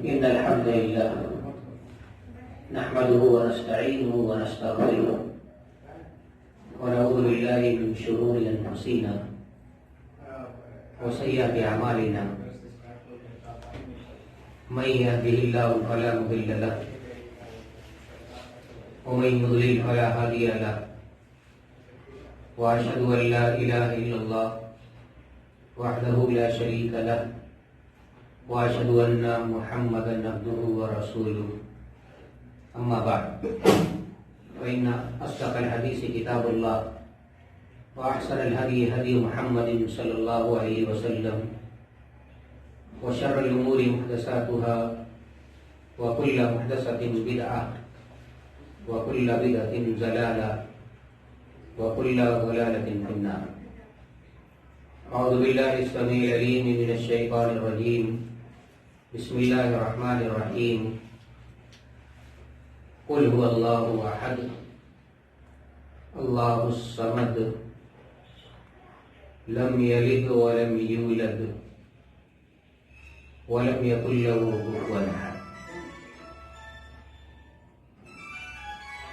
إن الحمد لله نحمده ونستعينه ونستغفره ونعوذ بالله من شرور أنفسنا وسيئات أعمالنا من يهده الله فلا مضل له ومن يضلل فلا هادي له وأشهد أن لا إله إلا الله وحده لا شريك له وأشهد أن محمدا عبده ورسوله أما بعد فإن أصدق الحديث كتاب الله وأحسن الهدي هدي محمد صلى الله عليه وسلم وشر الأمور محدثاتها وكل محدثة بدعة وكل بدعة ضلالة وكل ضلالة في النار. أعوذ بالله السميع العليم من الشيطان الرجيم. بسم الله الرحمن الرحيم. قل هو الله أحد الله الصمد لم يلد ولم يولد ولم يكن له كفوا أحد.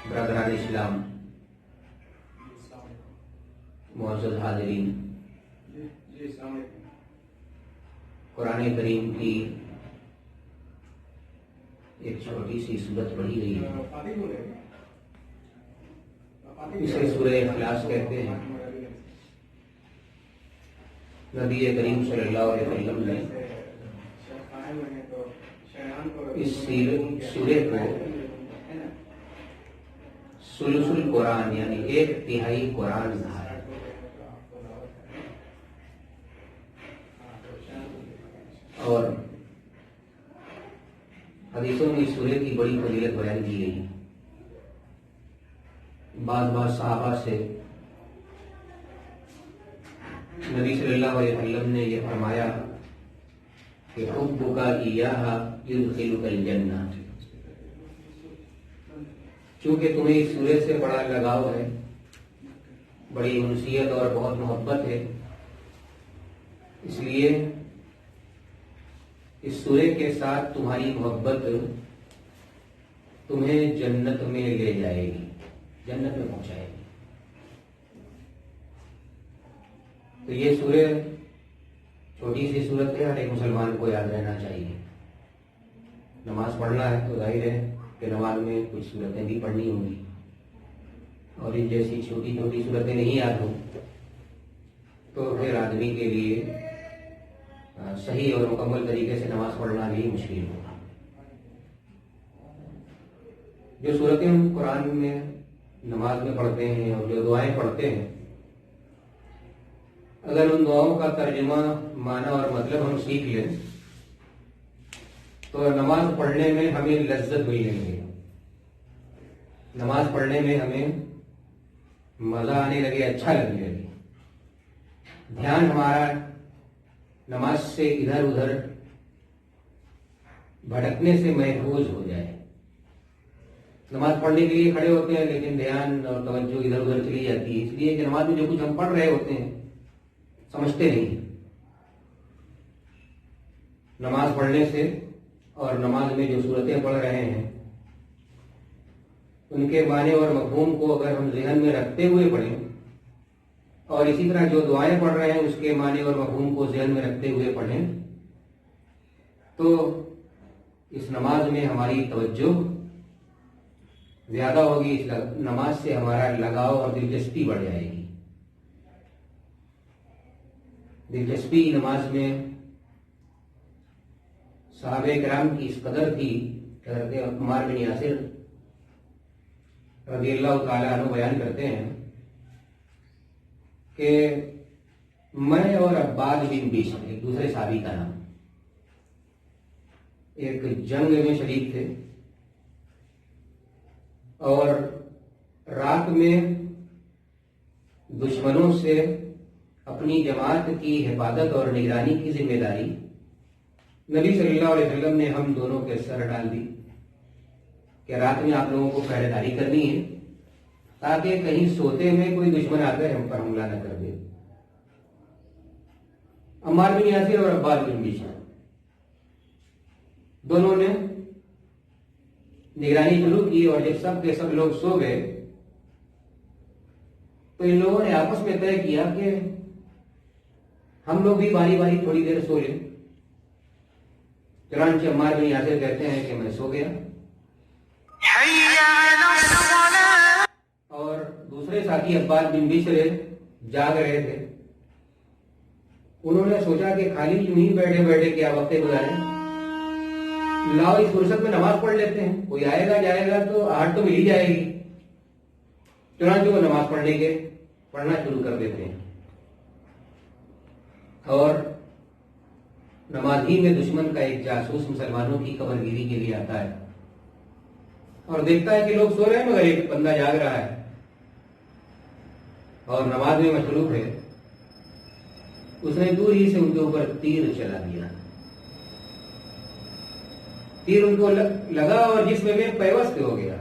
برادران اسلام، معزز حاضرین، قرآن کریم کی ایک چھوٹی سی صورت پڑھی گئی ہے، اسے سورہ اخلاص کہتے ہیں. نبی کریم صلی اللہ علیہ وسلم نے اس سورہ کو ثلث القرآن یعنی ایک تہائی قرآن کہا ہے. اور حدیثوں میں اس سورہ کی بڑی فضیلت بیان کی گئی. بعض صحابہ سے نبی صلی اللہ علیہ وسلم نے یہ فرمایا کہ حبک ایہا یدخلک الجنہ. چونکہ تمہیں اس سورہ سے بڑا لگاؤ ہے، بڑی انسیت اور بہت محبت ہے، اس لیے اس سورہ کے ساتھ تمہاری محبت تمہیں جنت میں لے جائے گی، جنت میں پہنچائے گی. تو یہ سورہ چھوٹی سی سورت ہے، ہر ایک مسلمان کو یاد رہنا چاہیے. نماز پڑھنا ہے تو ظاہر ہے کہ نماز میں کچھ صورتیں بھی پڑھنی ہوں گی، اور ان جیسی چھوٹی چھوٹی صورتیں نہیں یاد ہوں تو پھر آدمی کے لیے صحیح اور مکمل طریقے سے نماز پڑھنا بھی مشکل ہوگا. جو صورتیں ہم قرآن میں نماز میں پڑھتے ہیں اور جو دعائیں پڑھتے ہیں، اگر ان دعاؤں کا ترجمہ، معنی اور مطلب ہم سیکھ لیں تو نماز پڑھنے میں ہمیں لذت ملنے لگے، نماز پڑھنے میں ہمیں مزہ آنے لگے، اچھا لگنے لگے. دھیان ہمارا نماز سے ادھر ادھر بھٹکنے سے محفوظ ہو جائے. نماز پڑھنے کے لیے کھڑے ہوتے ہیں لیکن دھیان اور توجہ ادھر ادھر چلی جاتی ہے، اس لیے کہ نماز میں جو کچھ ہم پڑھ رہے ہوتے ہیں سمجھتے نہیں. نماز پڑھنے سے اور نماز میں جو صورتیں پڑھ رہے ہیں ان کے معنی اور مفہوم کو اگر ہم ذہن میں رکھتے ہوئے پڑھیں، اور اسی طرح جو دعائیں پڑھ رہے ہیں اس کے معنی اور مفہوم کو ذہن میں رکھتے ہوئے پڑھیں تو اس نماز میں ہماری توجہ زیادہ ہوگی، اس نماز سے ہمارا لگاؤ اور دلچسپی بڑھ جائے گی. دلچسپی نماز میں صحابہ کرام کی اس قدر تھی، حضرت عمار بن یاسر رضی اللہ تعالیٰ عنہ بیان کرتے ہیں کہ میں اور عباد بن بشر، ایک دوسرے صحابی کا نام، ایک جنگ میں شریک تھے اور رات میں دشمنوں سے اپنی جماعت کی حفاظت اور نگرانی کی ذمہ داری نبی صلی اللہ علیہ وسلم نے ہم دونوں کے سر ڈال دی کہ رات میں آپ لوگوں کو پہرے داری کرنی ہے تاکہ کہیں سوتے میں کوئی دشمن آ کر ہم پر حملہ نہ کر دے. عمار بن یاسر اور عباد بن بشر دونوں نے نگرانی شروع کی اور جب سب کے سب لوگ سو گئے تو ان لوگوں نے آپس میں طے کیا کہ ہم لوگ بھی باری باری تھوڑی دیر سو لیں۔ چنانچہ عمار بن یاسر کہتے ہیں کہ میں سو گیا اور دوسرے ساتھی عباد بن بشر جاگ رہے تھے۔ انہوں نے سوچا کہ خالی یوں ہی بیٹھے بیٹھے کیا وقت گزاریں، لاؤ اس فرصت میں نماز پڑھ لیتے ہیں، کوئی آئے گا جائے گا تو آہٹ تو مل ہی جائے گی۔ چنانچہ وہ نماز پڑھنا شروع کر دیتے ہیں اور نماز ہی میں دشمن کا ایک جاسوس مسلمانوں کی خبر گیری کے لیے آتا ہے اور دیکھتا ہے کہ لوگ سو رہے ہیں مگر ایک بندہ جاگ رہا ہے اور نماز میں مصروف ہے۔ اس نے دور ہی سے ان کے اوپر تیر چلا دیا۔ تیر ان کو لگا اور جسم میں پیوست ہو گیا،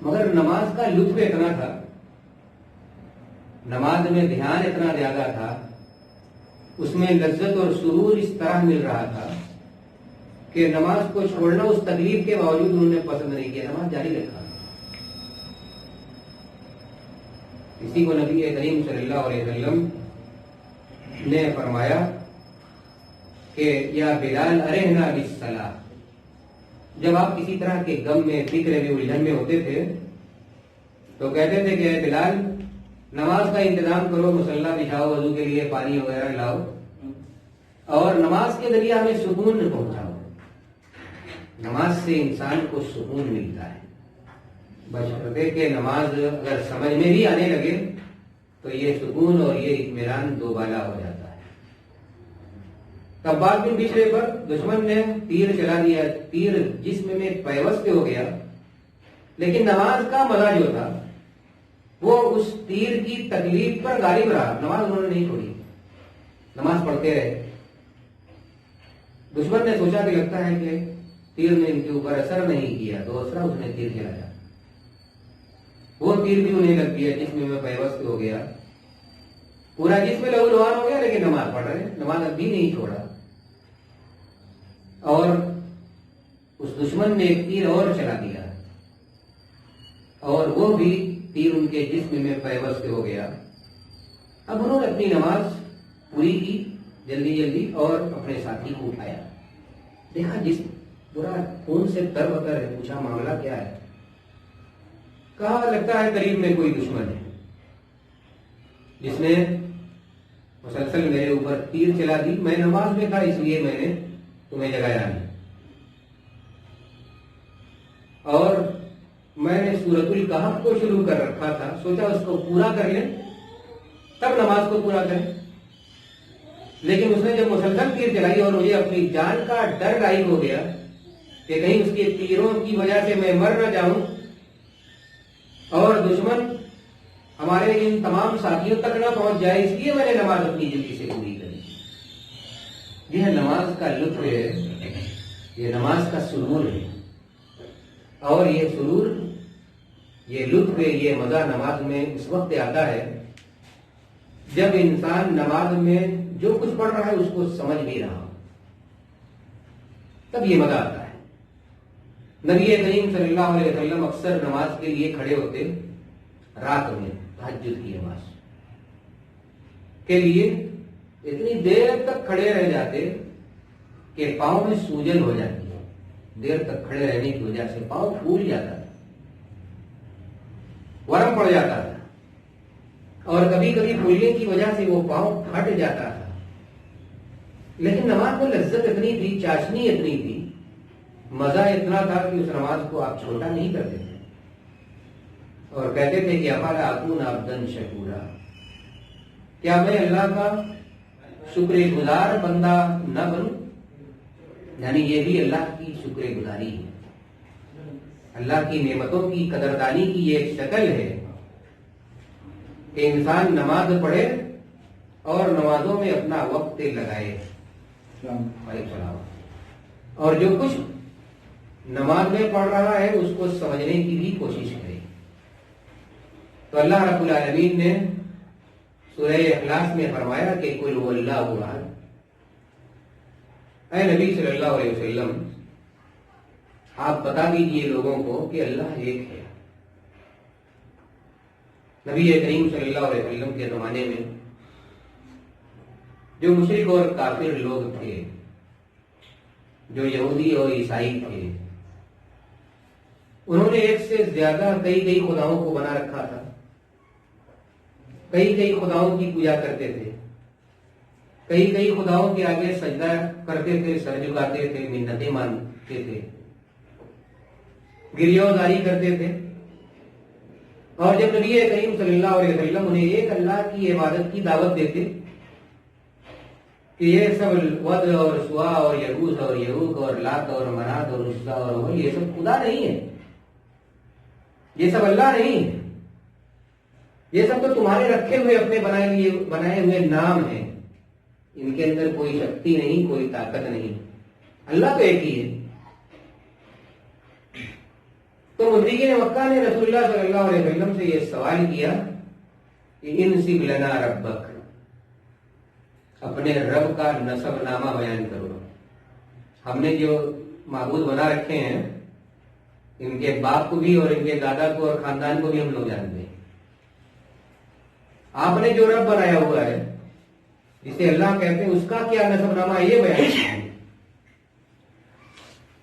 مگر نماز کا لطف اتنا تھا، نماز میں دھیان اتنا زیادہ تھا، اس میں لذت اور سرور اس طرح مل رہا تھا کہ نماز کو چھوڑنا اس تکلیف کے باوجود انہوں نے پسند نہیں کیا، نماز جاری رکھا۔ اسی کو نبی کریم صلی اللہ علیہ وسلم نے فرمایا کہ یا بلال ارحنا بالصلاۃ، جب آپ کسی طرح کے غم میں، فکر میں، الجھن میں ہوتے تھے تو کہتے تھے کہ اے بلال نماز کا انتظام کرو، مصلی بچھاؤ، وضو کے لیے پانی وغیرہ لاؤ اور نماز کے ذریعے ہمیں سکون پہنچاؤ۔ نماز سے انسان کو سکون ملتا ہے، بشرطے کہ نماز اگر سمجھ میں بھی آنے لگے تو یہ سکون اور یہ اطمینان دوبالا ہو جاتا ہے۔ عباد بن بشر پر دشمن نے تیر چلا دیا، تیر جسم میں پیوست ہو گیا، لیکن نماز کا مزہ جو تھا وہ اس تیر کی تکلیف پر غالب رہا، نماز انہوں نے نہیں چھوڑی، نماز پڑھتے رہے۔ دشمن نے سوچا کہ لگتا ہے کہ تیر نے ان کے اوپر اثر نہیں کیا، تو دوسرا اس نے تیر چلایا، وہ تیر بھی انہیں لگ گیا، جسم میں پیوست ہو گیا، پورا جسم لہو لہان ہو گیا، لیکن نماز پڑھ رہے، نماز اب بھی نہیں چھوڑا۔ اور اس دشمن نے ایک تیر اور چلا دیا اور وہ بھی تیر ان کے جسم میں پیوست ہو گیا۔ اب انہوں نے اپنی نماز پوری کی جلدی جلدی اور اپنے ساتھی کو اٹھایا، دیکھا جسم پورا خون سے تر بتر ہے، پوچھا معاملہ کیا ہے؟ کہا لگتا ہے قریب میں کوئی دشمن ہے جس نے مسلسل میرے اوپر تیر چلا دی، میں نماز میں تھا اس لیے میں نے تمہیں جگایا نہیں، اور میں نے سورۃ الکہف کو شروع کر رکھا تھا، سوچا اس کو پورا کر لیں تب نماز کو پورا کریں، لیکن اس نے جب مسلسل تیر چلائی اور مجھے اپنی جان کا ڈر لاحق ہو گیا کہ کہیں اس کے تیروں کی وجہ سے میں مر نہ جاؤں اور دشمن ہمارے ان تمام ساتھیوں تک نہ پہنچ جائے، اس لیے میں نے نماز اپنی جلدی سے پوری کری۔ یہ نماز کا لطف ہے، یہ نماز کا سرور ہے، اور یہ سرور، یہ لطف ہے، یہ مزہ نماز میں اس وقت آتا ہے جب انسان نماز میں جو کچھ پڑھ رہا ہے اس کو سمجھ بھی رہا ہو، تب یہ مزہ آتا ہے۔ نبی کریم صلی اللہ علیہ وسلم اکثر نماز کے لیے کھڑے ہوتے، رات میں تہجد کی نماز کے لیے اتنی دیر تک کھڑے رہ جاتے کہ پاؤں میں سوجن ہو جاتی ہے، دیر تک کھڑے رہنے کی وجہ سے پاؤں پھول جاتا تھا، ورم پڑ جاتا تھا، اور کبھی کبھی پھولنے کی وجہ سے وہ پاؤں پھٹ جاتا تھا، لیکن نماز میں لذت اتنی تھی، چاشنی اتنی تھی، مزہ اتنا تھا کہ اس نماز کو آپ چھوٹا نہیں کرتے تھے اور کہتے تھے کہ افلا اکون عبدا شکورا، کیا میں اللہ کا شکر گزار بندہ نہ بنوں؟ یعنی یہ بھی اللہ کی شکر گزاری ہے، اللہ کی نعمتوں کی قدردانی کی یہ ایک شکل ہے کہ انسان نماز پڑھے اور نمازوں میں اپنا وقت لگائے، اور جو کچھ نماز میں پڑھ رہا ہے اس کو سمجھنے کی بھی کوشش کرے۔ تو اللہ رب العالمین نے سورہ اخلاص میں فرمایا کہ قل هو اللہ احد، اے نبی صلی اللہ علیہ وسلم، آپ بتا دیجئے لوگوں کو کہ اللہ ایک ہے۔ نبی کریم صلی اللہ علیہ وسلم کے زمانے میں جو مشرک اور کافر لوگ تھے، جو یہودی اور عیسائی تھے، انہوں نے ایک سے زیادہ کئی خداؤں کو بنا رکھا تھا، کئی خداؤں کی پوجا کرتے تھے، کئی خداؤں کے آگے سجدہ کرتے تھے، سر جھکاتے تھے، منتیں مانگتے تھے، گریہوزاری کرتے تھے۔ اور جب نبی کریم صلی اللہ علیہ وسلم انہیں ایک اللہ کی عبادت کی دعوت دیتے کہ یہ سب ود اور سوا اور یغوث اور یعوق اور لات اور منات اور عزا اور ہبل یہ سب خدا نہیں ہے، یہ سب اللہ نہیں ہے، یہ سب تو تمہارے رکھے ہوئے اپنے بنائے ہوئے نام ہیں، ان کے اندر کوئی شکتی نہیں، کوئی طاقت نہیں، اللہ تو ایک ہی ہے۔ تو مشرکین مکہ نے رسول اللہ صلی اللہ علیہ وسلم سے یہ سوال کیا کہ انسب لنا ربک، اپنے رب کا نسب نامہ بیان کرو۔ ہم نے جو معبود بنا رکھے ہیں، ان کے باپ کو بھی اور ان کے دادا کو اور خاندان کو بھی ہم لوگ جانتے ہیں، آپ نے جو رب بنایا ہوا ہے جسے اللہ کہتے ہیں، اس کا کیا نسب نامہ یہ بیان کیا۔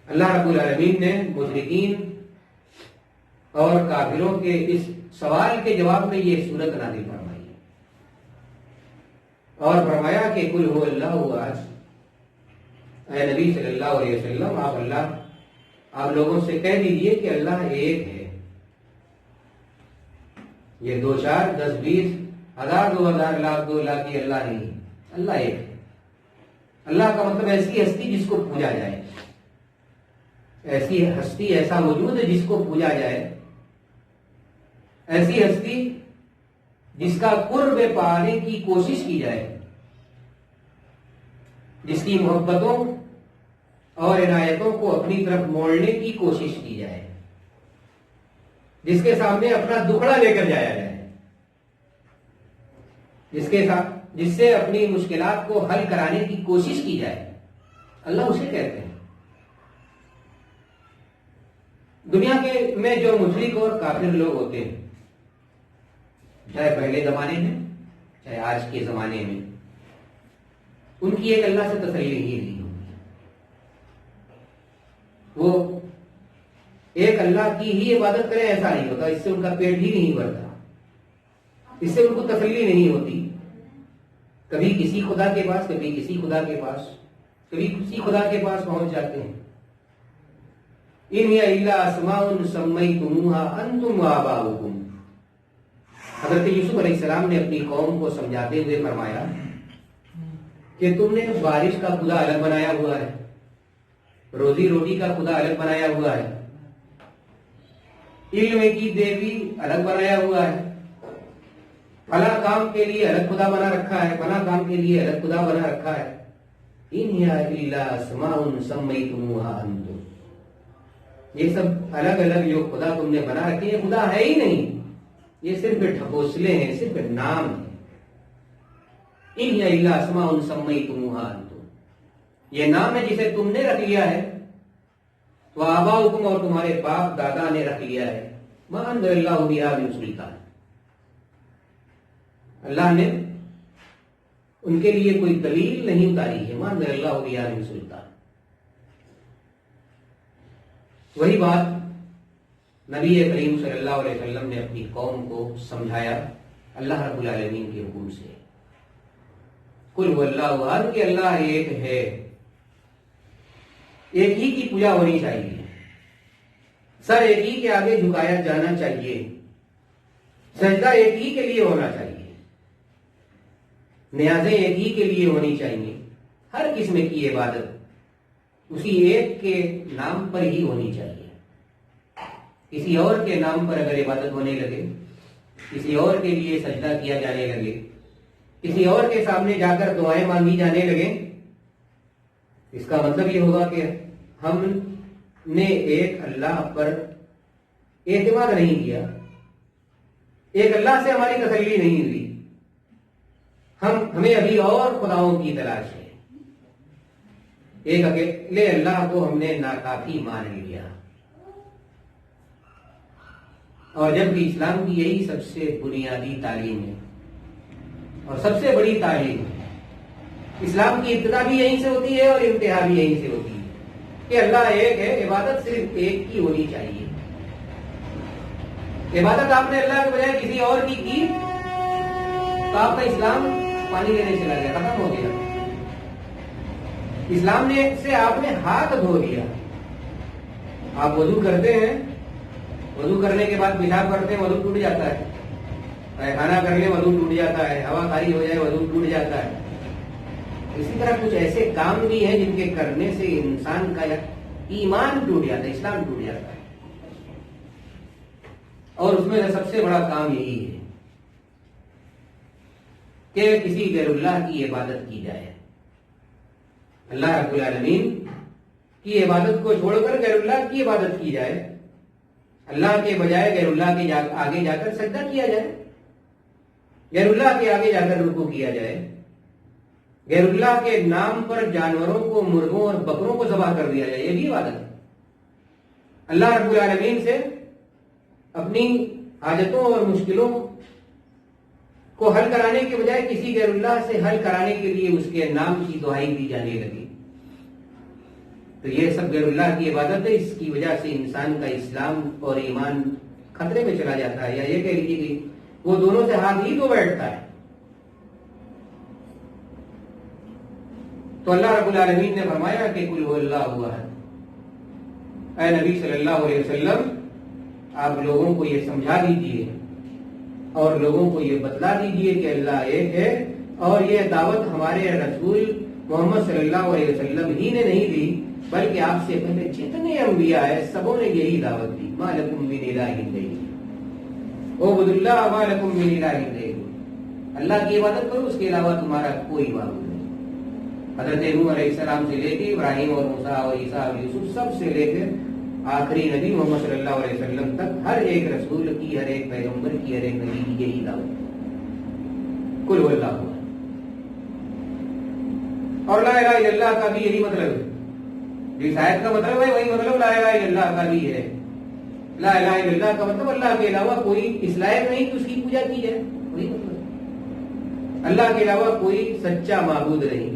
اللہ رب العالمین نے مشرکین اور کافروں کے اس سوال کے جواب میں یہ سورت نازل فرمائی اور فرمایا کہ قل هو اللہ احد، اے نبی صلی اللہ علیہ وسلم آپ لوگوں سے کہہ دیجئے کہ اللہ ایک ہے۔ یہ 2 4 10 20 1000 2000 لاکھ 2 لاکھ کی اللہ نہیں، اللہ ایک ہے۔ اللہ کا مطلب ایسی ہستی جس کو پوجا جائے، ایسی ہستی، ایسا وجود جس کو پوجا جائے، ایسی ہستی جس کا قرب پانے کی کوشش کی جائے، جس کی محبتوں اور عنایتوں کو اپنی طرف موڑنے کی کوشش کی جائے، جس کے سامنے اپنا دکھڑا لے کر جایا جائے، جس سے اپنی مشکلات کو حل کرانے کی کوشش کی جائے، اللہ اسے کہتے ہیں۔ دنیا کے میں جو مشرک اور کافر لوگ ہوتے ہیں، چاہے پہلے زمانے میں چاہے آج کے زمانے میں، ان کی ایک اللہ سے تسلی ہی نہیں ہوتی، وہ ایک اللہ کی ہی عبادت کریں ایسا نہیں ہوتا، اس سے ان کا پیٹ ہی نہیں بھرتا، اس سے ان کو تسلی نہیں ہوتی، کبھی کسی خدا کے پاس، کبھی کسی خدا کے پاس، کبھی کسی خدا کے پاس پہنچ جاتے ہیں۔ ان ہی الا اسماء سمیتموها انتم وآباؤکم، حضرت یوسف علیہ السلام نے اپنی قوم کو سمجھاتے ہوئے فرمایا کہ تم نے بارش کا خدا الگ بنایا ہوا ہے، روزی روٹی کا خدا الگ بنایا ہوا ہے، علم کی دیوی الگ بنایا ہوا ہے، فلاں کام کے لیے الگ خدا بنا رکھا ہے، فلاں کام کے لیے الگ خدا بنا رکھا ہے۔ ان ہی الا اسماء سمیتموها انتم، یہ سب الگ الگ جو خدا تم نے بنا رکھے ہیں خدا ہے ہی نہیں، یہ صرف ڈھکوسلے ہیں، صرف نام ہیں۔ ان ہی الا اسماء سمیتموها انتم، یہ نام ہے جسے تم نے رکھ لیا ہے، وآباؤکم، اور تمہارے باپ دادا نے رکھ لیا ہے، ما انزل اللہ بہا من سلطان، اللہ نے ان کے لیے کوئی دلیل نہیں اتاری ہے، ما انزل اللہ بہا من سلطان۔ وہی بات نبی کریم صلی اللہ علیہ وسلم نے اپنی قوم کو سمجھایا اللہ رب العالمین کے حکم سے، قل هو اللہ احد، کہ اللہ ایک ہے، ایک ہی کی پوجا ہونی چاہیے، سر ایک ہی کے آگے جھکایا جانا چاہیے، سجدہ ایک ہی کے لیے ہونا چاہیے، نیازیں ایک ہی کے لیے ہونی چاہیے، ہر قسم کی عبادت اسی ایک کے نام پر ہی ہونی چاہیے۔ کسی اور کے نام پر اگر عبادت ہونے لگے، کسی اور کے لیے سجدہ کیا جانے لگے، کسی اور کے سامنے جا کر دعائیں مانگی جانے لگے، اس کا مطلب یہ ہوگا کہ ہم نے ایک اللہ پر اعتماد نہیں کیا، ایک اللہ سے ہماری تسلی نہیں ہوئی، ہمیں ابھی اور خداؤں کی تلاش ہے، ایک اکیلے اللہ کو ہم نے ناکافی مان لیا، اور جبکہ اسلام کی یہی سب سے بنیادی تعلیم ہے اور سب سے بڑی تعلیم ہے۔ اسلام کی ابتدا بھی یہیں سے ہوتی ہے اور انتہا بھی یہیں سے ہوتی ہے کہ اللہ ایک ہے، عبادت صرف ایک کی ہونی چاہیے۔ عبادت آپ نے اللہ کے بجائے کسی اور کی تو آپ کا اسلام پانی لینے چلا گیا، ختم ہو گیا۔ اسلام نے سے آپ نے ہاتھ دھو دیا۔ آپ وضو کرتے ہیں، وضو کرنے کے بعد پیشاب کرتے ہیں، وضو ٹوٹ جاتا ہے، پیخانہ کر لیں وضو ٹوٹ جاتا ہے، ہوا خاری ہو جائے وضو ٹوٹ جاتا ہے۔ اسی طرح کچھ ایسے کام بھی ہیں جن کے کرنے سے انسان کا ایمان ٹوٹ جاتا ہے، اسلام ٹوٹ جاتا ہے، اور اس میں سے سب سے بڑا کام یہی ہے کہ کسی غیر اللہ کی عبادت کی جائے۔ اللہ رب العالمین کی عبادت کو چھوڑ کر غیر اللہ کی عبادت کی جائے، اللہ کے بجائے غیر اللہ کے آگے جا کر سجدہ کیا جائے، غیر اللہ کے آگے جا کر رکوع کیا جائے، غیر اللہ کے نام پر جانوروں کو، مرغوں اور بکروں کو ذبح کر دیا جائے، یہ بھی عبادت ہے۔ اللہ رب العالمین سے اپنی حاجتوں اور مشکلوں کو حل کرانے کے بجائے کسی غیر اللہ سے حل کرانے کے لیے اس کے نام کی دعائی دی جانے لگی، تو یہ سب غیر اللہ کی عبادت ہے۔ اس کی وجہ سے انسان کا اسلام اور ایمان خطرے میں چلا جاتا ہے، یا یہ کہہ لیجیے کہ وہ دونوں سے ہاتھ ہی دھو بیٹھتا ہے۔ تو اللہ رب العالمین نے فرمایا کہ قل هو اللہ احد، اے نبی صلی اللہ علیہ وسلم آپ لوگوں کو یہ سمجھا دیجئے اور لوگوں کو یہ بتلا دیجئے کہ اللہ ایک ہے، اور یہ دعوت ہمارے رسول محمد صلی اللہ علیہ وسلم ہی نے نہیں دی بلکہ آپ سے پہلے جتنے انبیاء ہیں سبوں نے یہی دعوت دی۔ ما لکم من الہ غیرہ اعبدوا اللہ ما لکم من الہ غیرہ، اللہ کی عبادت کرو، اس کے علاوہ تمہارا کوئی معبود نہیں۔ حضرت نوح علیہ السلام سے لے کے ابراہیم اور موسیٰ اور عیسیٰ اور یوسف سب سے لے کر آخری نبی محمد صلی اللہ علیہ وسلم تک ہر ایک رسول کی، ہر ایک پیغمبر کی، ہر ایک نبی کی یہی دعوت، قل هو اللہ احد۔ اور لا الہ الا اللہ کا بھی یہی مطلب ہے، جس آیت کا مطلب ہے وہی مطلب لا الہ الا اللہ کا بھی ہے۔ لا الہ الا اللہ کا مطلب اللہ کے علاوہ کوئی اس لائق نہیں کہ اس کی پوجا کی جائے، وہی مطلب، اللہ کے علاوہ کوئی سچا معبود نہیں۔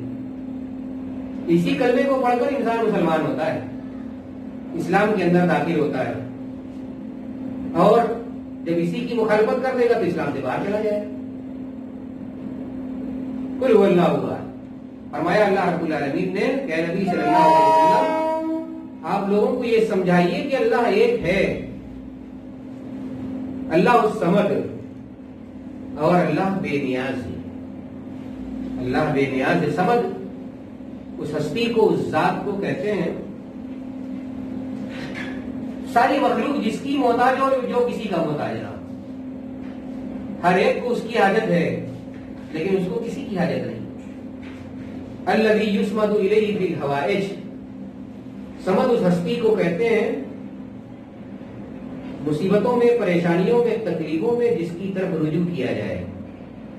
اسی کلمے کو پڑھ کر انسان مسلمان ہوتا ہے، اسلام کے اندر داخل ہوتا ہے، اور جب اسی کی مخالفت کر دے گا تو اسلام سے باہر چلا جائے۔ قل هو اللہ احد، فرمایا اللہ رب العالمین نے کہ نبی صلی اللہ علیہ وسلم آپ لوگوں کو یہ سمجھائیے کہ اللہ ایک ہے، اللہ الصمد، اور اللہ بے نیاز ہے۔ اللہ بے نیاز ہے، صمد اس ہستی کو، اس ذات کو کہتے ہیں ساری مخلوق جس کی محتاج ہو، جو کسی کا محتاج نہ ہو، ہر ایک کو اس کی حاجت ہے لیکن اس کو کسی کی حاجت نہیں۔ الذی یصمد الیہ فی الحوائج، صمد اس ہستی کو کہتے ہیں مصیبتوں میں، پریشانیوں میں، تکلیفوں میں جس کی طرف رجوع کیا جائے،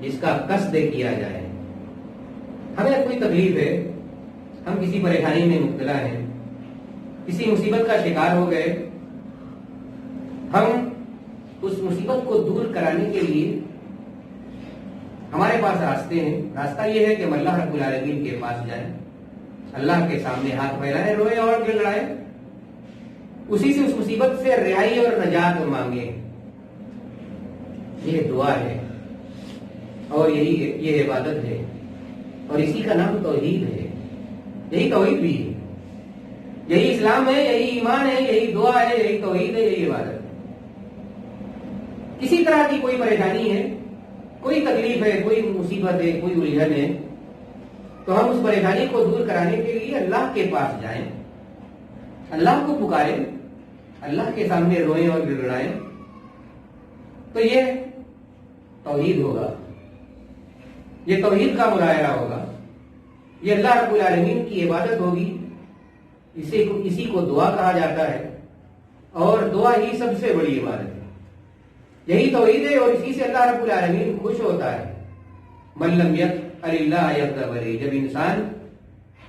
جس کا قصد کیا جائے۔ ہمیں کوئی تکلیف ہے، ہم کسی پریشانی میں مبتلا ہیں، کسی مصیبت کا شکار ہو گئے، ہم اس مصیبت کو دور کرانے کے لیے ہمارے پاس راستے ہیں۔ راستہ یہ ہے کہ ہم اللہ رب العالمین کے پاس جائیں، اللہ کے سامنے ہاتھ پھیلائیں، روئیں اور دل لڑائیں، اسی سے اس مصیبت سے رہائی اور نجات مانگیں۔ یہ دعا ہے اور یہ عبادت ہے، اور اسی کا نام توحید ہے۔ یہی توحید بھی ہے، یہی اسلام ہے، یہی ایمان ہے، یہی دعا ہے، یہی توحید ہے، یہی عبادت ہے۔ کسی طرح کی کوئی پریشانی ہے، کوئی تکلیف ہے، کوئی مصیبت ہے، کوئی الجھن ہے، تو ہم اس پریشانی کو دور کرانے کے لیے اللہ کے پاس جائیں، اللہ کو پکاریں، اللہ کے سامنے روئیں اور گڑگڑائیں، تو یہ توحید ہوگا، یہ توحید کا مظاہرہ ہوگا، یہ اللہ رب العالمین کی عبادت ہوگی۔ اسی کو دعا کہا جاتا ہے، اور دعا ہی سب سے بڑی عبادت ہے، یہی توحید ہے، اور اسی سے اللہ رب العالمین خوش ہوتا ہے۔ من لم یقل اللہ یغضب علیہ، جب انسان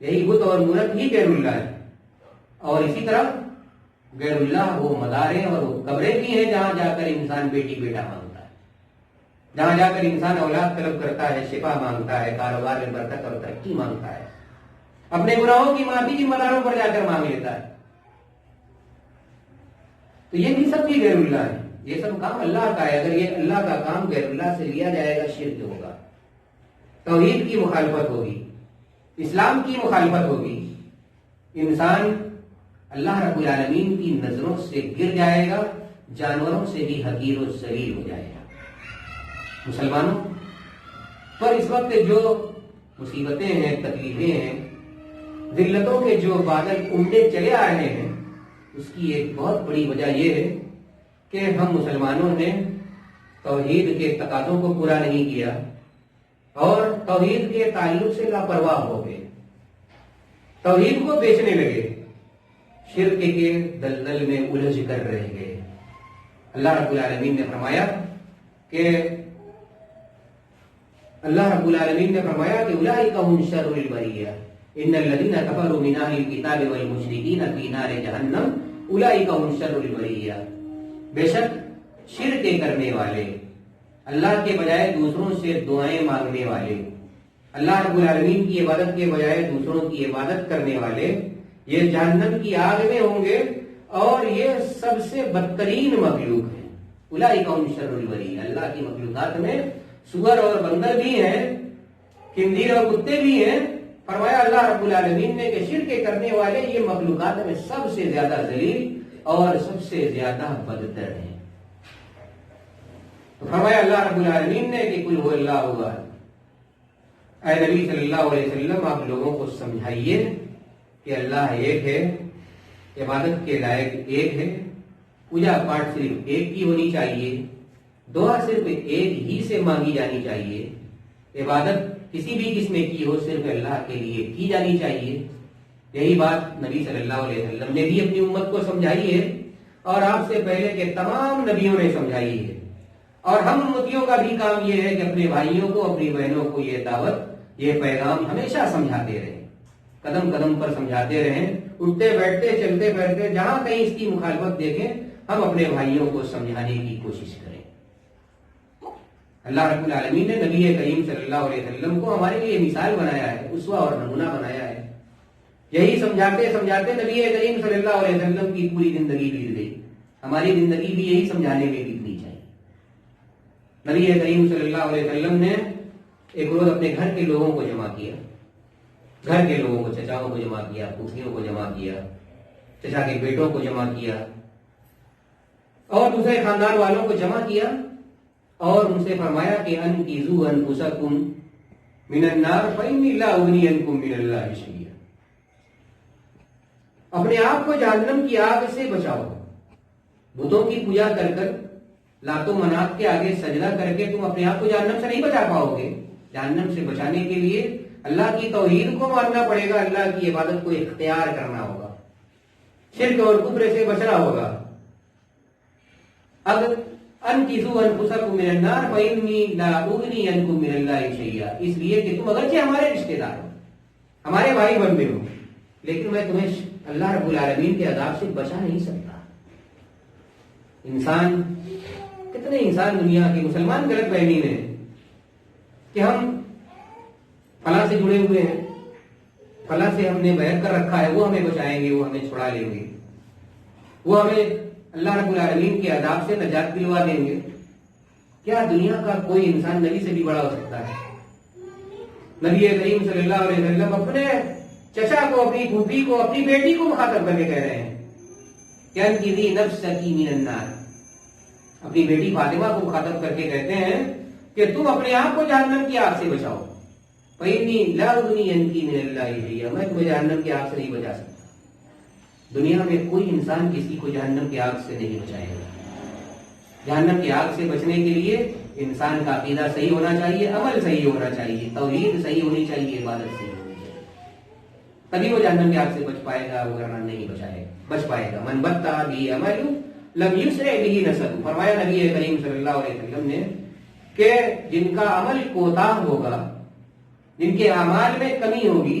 یہی بت اور مورت ہی غیر اللہ ہے. اور اسی طرح غیر اللہ وہ مداریں اور وہ قبریں بھی ہیں جہاں جا کر انسان بیٹی بیٹا مانگتا ہے، جہاں جا کر انسان اولاد طلب کرتا ہے، شفا مانگتا ہے، کاروبار میں برکت اور ترقی مانگتا ہے، اپنے گناہوں کی معافی کی مداروں پر جا کر مانگ لیتا ہے. تو یہ بھی سب بھی غیر اللہ ہے. یہ سب کام اللہ کا ہے. اگر یہ اللہ کا کام غیر اللہ سے لیا جائے گا شرک ہوگا، توحید کی مخالفت ہوگی، اسلام کی مخالفت ہوگی. انسان اللہ رب العالمین کی نظروں سے گر جائے گا، جانوروں سے بھی حقیر و ذلیل ہو جائے گا. مسلمانوں پر اس وقت جو مصیبتیں ہیں، تکلیفیں ہیں، ذلتوں کے جو بادل امڈے چلے آ رہے ہیں، اس کی ایک بہت بڑی وجہ یہ ہے کہ ہم مسلمانوں نے توحید کے تقاضوں کو پورا نہیں کیا اور توحید کے تعلق سے لاپرواہ ہو گئے، توحید کو بیچنے لگے، شرک کے دلدل میں الجھ کر رہ گئے. اللہ رب العالمین نے فرمایا کہ اولئک هم شر البریہ ان الذین کفروا من اہل الکتاب والمشرکین فی نار جہنم اولئک هم شر البریہ. بے شک شرک کرنے والے، اللہ کے بجائے دوسروں سے دعائیں مانگنے والے، اللہ رب العالمین کی عبادت کے بجائے دوسروں کی عبادت کرنے والے، یہ جہنم کی آگ میں ہوں گے اور یہ سب سے بدترین مخلوق ہیں. اولئک هم شر البریہ. اللہ کی مخلوقات میں سور اور بندر بھی ہیں، خنزیر اور کتے بھی ہیں. فرمایا اللہ رب العالمین نے کہ شرک کرنے والے یہ مخلوقات میں سب سے زیادہ ذلیل اور سب سے زیادہ بدتر ہیں. تو فرمایا اللہ رب العالمین نے کہ قل هو اللہ احد. اے نبی صلی اللہ علیہ وسلم آپ لوگوں کو سمجھائیے کہ اللہ ایک ہے، عبادت کے لائق ایک ہے، پوجا پاٹ صرف ایک کی ہونی چاہیے، دعا صرف ایک ہی سے مانگی جانی چاہیے، عبادت کسی بھی قسم کی ہو صرف اللہ کے لیے کی جانی چاہیے. یہی بات نبی صلی اللہ علیہ وسلم نے بھی اپنی امت کو سمجھائی ہے اور آپ سے پہلے کے تمام نبیوں نے سمجھائی ہے. اور ہم امتیوں کا بھی کام یہ ہے کہ اپنے بھائیوں کو، اپنی بہنوں کو یہ دعوت، یہ پیغام ہمیشہ سمجھاتے رہیں، قدم قدم پر سمجھاتے رہیں، اٹھتے بیٹھتے چلتے پھرتے جہاں کہیں اس کی مخالفت دیکھیں ہم اپنے بھائیوں کو سمجھانے کی کوشش کریں. اللہ رب العالمین نے نبی کریم صلی اللہ علیہ وسلم کو ہمارے لیے مثال بنایا ہے، اسوہ اور نمونہ بنایا ہے. یہی سمجھاتے سمجھاتے نبی کریم صلی اللہ علیہ وسلم کی پوری زندگی بیت گئی. ہماری زندگی بھی یہی سمجھانے میں بیتنی چاہیے. نبی کریم صلی اللہ علیہ وسلم نے ایک روز اپنے گھر کے لوگوں کو جمع کیا، گھر کے لوگوں کو، چچاؤں کو جمع کیا، پھوپھیوں کو جمع کیا، چچا کے بیٹوں کو جمع کیا اور دوسرے خاندان والوں کو جمع کیا اور ان سے فرمایا کہ انقذوا انفسکم من النار فإنی لا اغنی عنکم من اللہ شیئا. اپنے آپ کو جہنم کی آگ سے بچاؤ. بتوں کی پوجا کر کر، لاتوں منات کے آگے سجدہ کر کے تم اپنے آپ کو جہنم سے نہیں بچا پاؤ گے. جہنم سے بچانے کے لیے اللہ کی توحید کو ماننا پڑے گا، اللہ کی عبادت کو اختیار کرنا ہوگا، شرک اور کفر سے بچنا ہوگا. اب انقذوا انفسکم من النار فإنی لا اغنی عنکم من اللہ شیئا. اس لیے کہ تم اگرچہ ہمارے رشتے دار ہو، ہمارے بھائی بندے ہو، لیکن میں تمہیں اللہ رب العالمین کے عذاب سے بچا نہیں سکتا. انسان، کتنے انسان دنیا کے مسلمان غلط فہمی میں کہ ہم فلاں سے جڑے ہوئے ہیں، فلاں سے ہم نے بیعت کر رکھا ہے، وہ ہمیں بچائیں گے، وہ ہمیں چھڑا لیں گے، وہ ہمیں اللہ رب العالمین کے عذاب سے نجات دلوا دیں گے. کیا دنیا کا کوئی انسان نبی سے بھی بڑا ہو سکتا ہے؟ نبی کریم صلی اللہ علیہ وسلم اپنے چچا کو، اپنی پھوپھی کو، اپنی بیٹی کو مخاطب کر کے کہہ رہے ہیں کہ انقذی نفسک من النار. اپنی بیٹی فاطمہ کو مخاطب کر کے کہتے ہیں کہ تم اپنے آپ کو جہنم کی آگ سے بچاؤ. فإنی لا اغنی عنک من اللہ شیئا. میں تمہیں جہنم کی آگ سے نہیں بچا سکتا. دنیا میں کوئی انسان کسی کو جہنم کی آگ سے نہیں بچائے گا. جہنم کی آگ سے بچنے کے لیے انسان کا عقیدہ صحیح ہونا چاہیے، عمل صحیح ہونا چاہیے، توحید صحیح ہونی چاہیے، عبادت صحیح ہونی چاہیے، تبھی وہ جہنم کی آگ سے بچ پائے گا، ورنہ نہیں بچ پائے گا. من بطأ به عمله لم يسرع به نسبه. فرمایا نبی کریم صلی اللہ علیہ وسلم نے کہ جن کا عمل کوتاہ ہوگا، جن کے اعمال میں کمی ہوگی،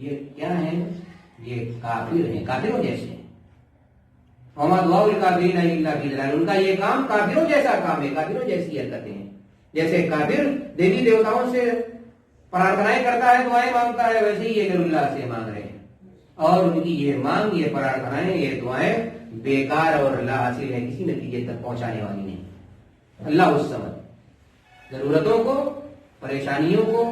یہ کیا ہیں؟ یہ کافر ہیں، کافروں جیسے ہیں۔ وما دعاء الکافرین الا فی ضلال، ان کا یہ کام کافروں جیسا کام ہے، کافروں جیسی حرکتیں ہیں۔ جیسے کافر دیوی دیوتاؤں سے پرارتھنائیں کرتا ہے، دعائیں مانگتا ہے، ویسے ہی یہ اللہ سے مانگ رہے ہیں، اور ان کی یہ مانگ، یہ پرارتھنائیں، یہ دعائیں بیکار اور اللہ حاصل ہے، کسی نتیجے تک پہنچانے والی نہیں۔ اللہ اس سمجھ ضرورتوں کو، پریشانیوں کو،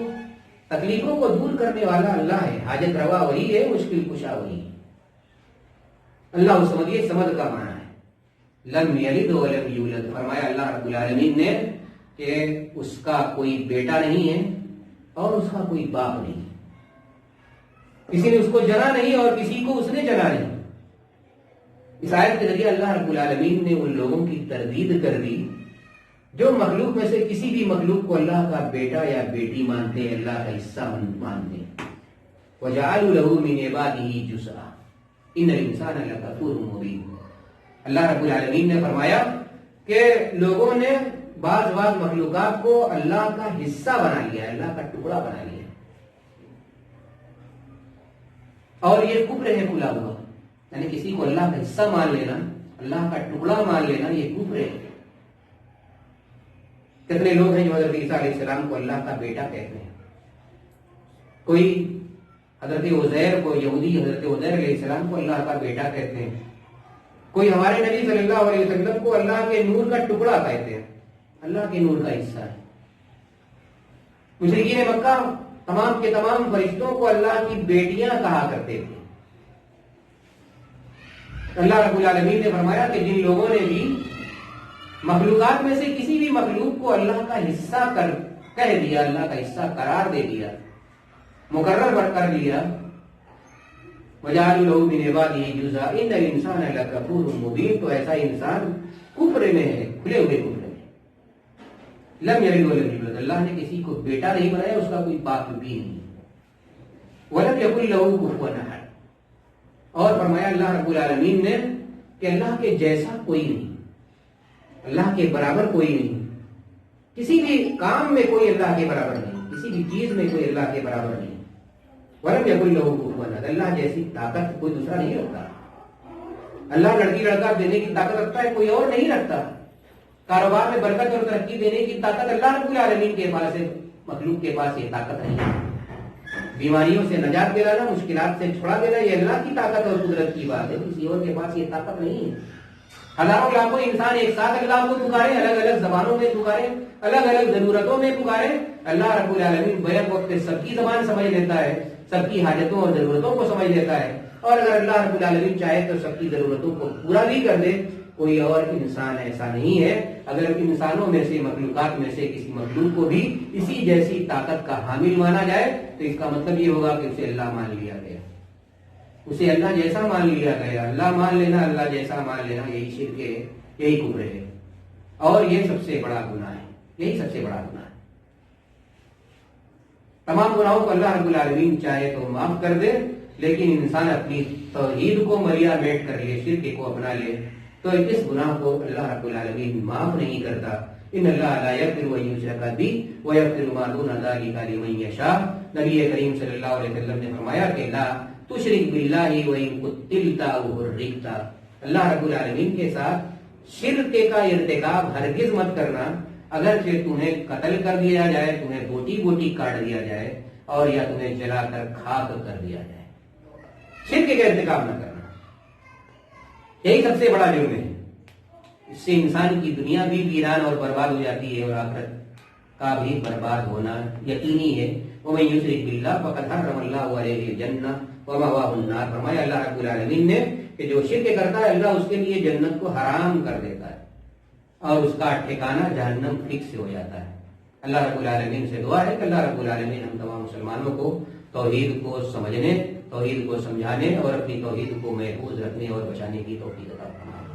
تکلیفوں کو دور کرنے والا اللہ ہے، حاجت روا وہی ہے، مشکل کشا وہی ہے۔ اللہ اس سمجھ، یہ سمجھ کا معنی ہے۔ لم یلد ولم یولد، فرمایا اللہ رب العالمین نے کہ اس کا کوئی بیٹا نہیں ہے اور اس کا کوئی باپ نہیں، کسی نے اس کو جنا نہیں اور کسی کو اس نے جنا نہیں۔ اس آیت کے ذریعے اللہ رب العالمین نے ان لوگوں کی تردید کر دی جو مخلوق میں سے کسی بھی مخلوق کو اللہ کا بیٹا یا بیٹی مانتے ہیں، اللہ کا حصہ مانتے ہیں۔ وَجَعَلُوا لَهُ مِنْ عِبَادِهِ جُزْءًا إِنَّ الْإِنسَانَ لَكَفُورٌ مُبِينٌ۔ اللہ رب العالمین نے فرمایا کہ لوگوں نے بعض مخلوقات کو اللہ کا حصہ بنا لیا، اللہ کا ٹکڑا بنا لیا، اور یہ کفر ہے کھلا ہوا، یعنی کسی کو اللہ کا حصہ مان لینا، اللہ کا ٹکڑا مان لینا، یہ کفر ہے۔ کتنے لوگ ہیں جو حضرت عیسیٰ علیہ السلام کو اللہ کا بیٹا کہتے ہیں؟ کوئی حضرت عزیر کو، یہودی حضرت عزیر علیہ السلام کو اللہ کا بیٹا کہتے ہیں، کوئی ہمارے نبی صلی اللہ علیہ وسلم کو اللہ کے نور کا ٹکڑا کہتے ہیں، اللہ کے نور کا حصہ ہے۔ مشرکین مکہ تمام کے تمام فرشتوں کو اللہ کی بیٹیاں کہا کرتے تھے۔ اللہ رب العالمین نے فرمایا کہ جن لوگوں نے بھی مخلوقات میں سے کسی بھی مخلوق کو اللہ کا حصہ کہہ دیا، اللہ کا حصہ قرار دے دیا، مقرر کر دیا، وَجَعَلُوا لَهُ مِنْ عِبَادِهِ جُزْءًا إِنَّ الْإِنسَانَ لَكَفُورٌ مُبِينٌ، تو ایسا انسان کفر میں ہے، کھلے ہوئے کفر میں۔ لم یلد ولم یولد، اللہ نے کسی کو بیٹا نہیں بنایا، اس کا کوئی باپ بھی نہیں۔ وَلَمْ يَكُنْ لَهُ كُفُوًا أَحَدٌ، اور فرمایا اللہ رب العالمین نے کہ اللہ کے جیسا کوئی نہیں، اللہ کے برابر کوئی نہیں، کسی بھی کام میں کوئی اللہ کے برابر نہیں، کسی بھی چیز میں کوئی اللہ کے برابر نہیں۔ وَلَمْ يَكُنْ لَهُ كُفُوًا أَحَدٌ، اللہ جیسی طاقت کوئی دوسرا نہیں رکھتا۔ اللہ لڑکی لڑکا دینے کی طاقت رکھتا ہے، کوئی اور نہیں رکھتا۔ کاروبار میں برکت اور ترقی دینے کی طاقت اللہ رب العالمین کے پاس ہے، مخلوق کے پاس یہ طاقت نہیں ہے۔ بیماریوں سے نجات دلانا، مشکلات سے چھڑا دینا، یہ اللہ کی طاقت اور قدرت کی بات ہے، کسی اور کے پاس یہ طاقت نہیں ہے۔ ہزاروں لاکھوں انسان ایک ساتھ اللہ کو پکارے، الگ الگ زبانوں میں پکارے، الگ الگ ضرورتوں میں پکارے، اللہ رب العالمین بیک وقت سب کی زبان سمجھ لیتا ہے، سب کی حاجتوں اور ضرورتوں کو سمجھ لیتا ہے، اور اگر اللہ رب العالمین چاہے تو سب کی ضرورتوں کو پورا بھی کر دے۔ کوئی اور انسان ایسا نہیں ہے۔ اگر انسانوں میں سے، مخلوقات میں سے کسی مخلوق کو بھی اسی جیسی طاقت کا حامل مانا جائے تو اس کا مطلب یہ ہوگا کہ اسے اللہ مان لیا گیا، اسے اللہ جیسا مان لیا گیا۔ اللہ مان لینا، اللہ جیسا مان لینا، یہی شرک ہے، یہی کفر ہے، اور یہ سب سے بڑا گناہ ہے، یہی سب سے بڑا گناہ ہے۔ تمام گناہوں کو اللہ رب العالمین چاہے تو معاف کر دے، لیکن انسان اپنی توحید کو مریا میٹ کر لے، شرک کو اپنا لے تو اس گناہ کو اللہ رب العالمین معاف نہیں کرتا۔ ان اللہ لا یغفر ان یشرک به ویغفر ما دون ذلک لمن یشاء، نبی کریم صلی اللہ علیہ وسلم نے فرمایا کہ لا تشرک باللہ وان قتلت او حرقت، اللہ رب العالمین کے ساتھ شرک کا ارتکاب ہرگز مت کرنا، اگرچہ تمہیں قتل کر دیا جائے، تمہیں بوٹی بوٹی کاٹ دیا جائے، اور یا تمہیں جلا کر خاک کر دیا جائے، شرک کا ارتکاب نہ کرنا، یہی سب سے بڑا جرم ہے۔ اس سے انسان کی دنیا بھی ویران اور برباد ہو جاتی ہے، اور آخرت کا بھی برباد ہونا یقینی ہے۔ وَمَن يُشْرِكْ بِاللَّهِ فَقَدْ حَرَّمَ اللَّهُ عَلَيْهِ الْجَنَّةَ وَمَأْوَاهُ النَّارُ، فرمایا اللہ رب العالمین نے کہ جو شرک کرتا ہے اللہ اس کے لیے جنت کو حرام کر دیتا ہے، اور اس کا ٹھکانہ جہنم فکس ہو جاتا ہے۔ اللہ رب العالمین سے دعا ہے کہ اللہ رب العالمین ہم تمام مسلمانوں کو توحید کو سمجھنے، توحید کو سمجھانے اور اپنی توحید کو محفوظ رکھنے اور بچانے کی توفیق عطا فرمائے۔